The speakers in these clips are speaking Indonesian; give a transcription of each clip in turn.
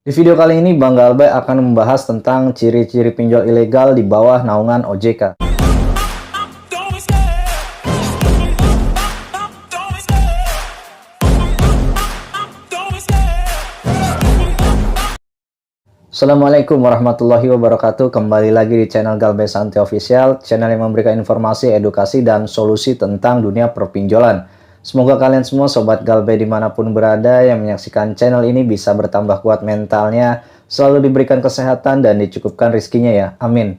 Di video kali ini Bang Galbay akan membahas tentang ciri-ciri pinjol ilegal di bawah naungan OJK. Assalamualaikum warahmatullahi wabarakatuh. Kembali lagi di channel Galbay Santai Official, channel yang memberikan informasi, edukasi, dan solusi tentang dunia perpinjolan. Semoga kalian semua Sobat Galbay dimanapun berada yang menyaksikan channel ini bisa bertambah kuat mentalnya, selalu diberikan kesehatan dan dicukupkan rezekinya ya, amin.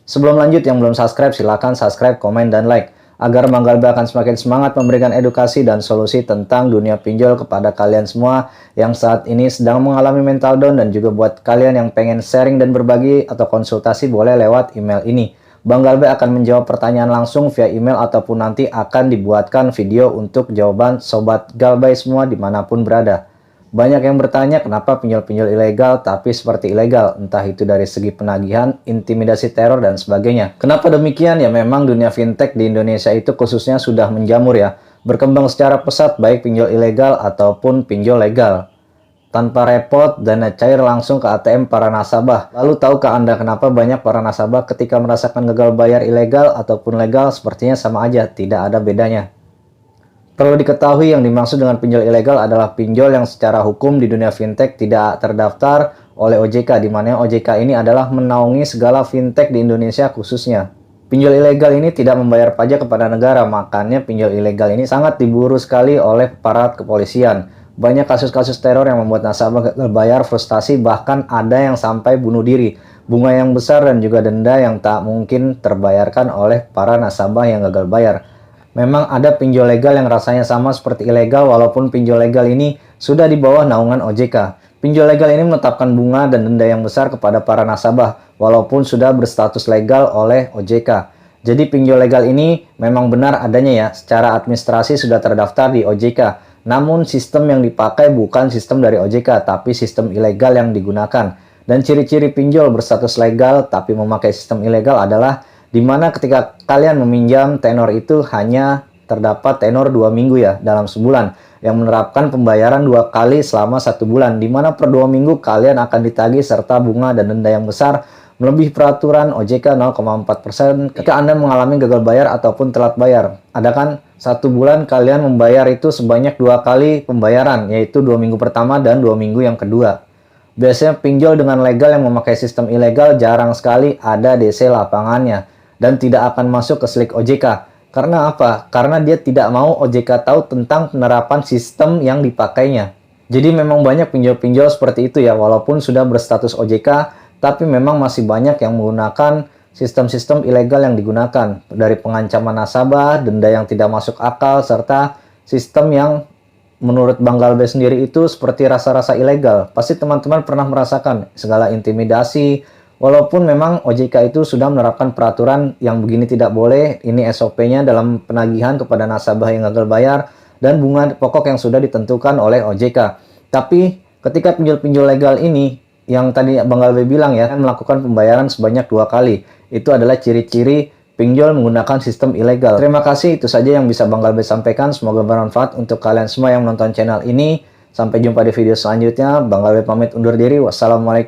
Sebelum lanjut, yang belum subscribe silahkan subscribe, komen, dan like agar Bang Galbay akan semakin semangat memberikan edukasi dan solusi tentang dunia pinjol kepada kalian semua yang saat ini sedang mengalami mental down, dan juga buat kalian yang pengen sharing dan berbagi atau konsultasi boleh lewat email ini. Bang Galbay akan menjawab pertanyaan langsung via email ataupun nanti akan dibuatkan video untuk jawaban Sobat Galbay semua dimanapun berada. Banyak yang bertanya kenapa pinjol-pinjol ilegal tapi seperti ilegal, entah itu dari segi penagihan, intimidasi teror, dan sebagainya. Kenapa demikian? Ya memang dunia fintech di Indonesia itu khususnya sudah menjamur ya, berkembang secara pesat baik pinjol ilegal ataupun pinjol legal. Tanpa repot, dana cair langsung ke ATM para nasabah. Lalu tahukah Anda kenapa banyak para nasabah ketika merasakan gagal bayar ilegal ataupun legal sepertinya sama aja, tidak ada bedanya. Perlu diketahui yang dimaksud dengan pinjol ilegal adalah pinjol yang secara hukum di dunia fintech tidak terdaftar oleh OJK, di mana OJK ini adalah menaungi segala fintech di Indonesia khususnya. Pinjol ilegal ini tidak membayar pajak kepada negara, makanya pinjol ilegal ini sangat diburu sekali oleh aparat kepolisian. Banyak kasus-kasus teror yang membuat nasabah gagal bayar, frustasi, bahkan ada yang sampai bunuh diri. Bunga yang besar dan juga denda yang tak mungkin terbayarkan oleh para nasabah yang gagal bayar. Memang ada pinjol legal yang rasanya sama seperti ilegal, walaupun pinjol legal ini sudah di bawah naungan OJK. Pinjol legal ini menetapkan bunga dan denda yang besar kepada para nasabah, walaupun sudah berstatus legal oleh OJK. Jadi pinjol legal ini memang benar adanya ya, secara administrasi sudah terdaftar di OJK. Namun sistem yang dipakai bukan sistem dari OJK, tapi sistem ilegal yang digunakan. Dan ciri-ciri pinjol berstatus legal tapi memakai sistem ilegal adalah di mana ketika kalian meminjam, tenor itu hanya terdapat tenor 2 minggu ya dalam sebulan, yang menerapkan pembayaran 2 kali selama 1 bulan, di mana per 2 minggu kalian akan ditagih serta bunga dan denda yang besar melebihi peraturan OJK 0,4% ketika Anda mengalami gagal bayar ataupun telat bayar. Ada kan 1 bulan kalian membayar itu sebanyak 2 kali pembayaran, yaitu 2 minggu pertama dan 2 minggu yang kedua. Biasanya pinjol dengan legal yang memakai sistem ilegal jarang sekali ada DC lapangannya dan tidak akan masuk ke slik OJK. Karena apa? Karena dia tidak mau OJK tahu tentang penerapan sistem yang dipakainya. Jadi memang banyak pinjol-pinjol seperti itu ya, walaupun sudah berstatus OJK, tapi memang masih banyak yang menggunakan sistem-sistem ilegal yang digunakan. Dari pengancaman nasabah, denda yang tidak masuk akal, serta sistem yang menurut Bang Galbay sendiri itu seperti rasa-rasa ilegal. Pasti teman-teman pernah merasakan segala intimidasi. Walaupun memang OJK itu sudah menerapkan peraturan yang begini tidak boleh, ini SOP-nya dalam penagihan kepada nasabah yang gagal bayar, dan bunga pokok yang sudah ditentukan oleh OJK. Tapi ketika pinjol-pinjol legal ini, yang tadi Bang Galbay bilang ya, melakukan pembayaran sebanyak 2 kali. Itu adalah ciri-ciri pinjol menggunakan sistem ilegal. Terima kasih, itu saja yang bisa Bang Galbay sampaikan. Semoga bermanfaat untuk kalian semua yang menonton channel ini. Sampai jumpa di video selanjutnya. Bang Galbay pamit undur diri. Wassalamualaikum.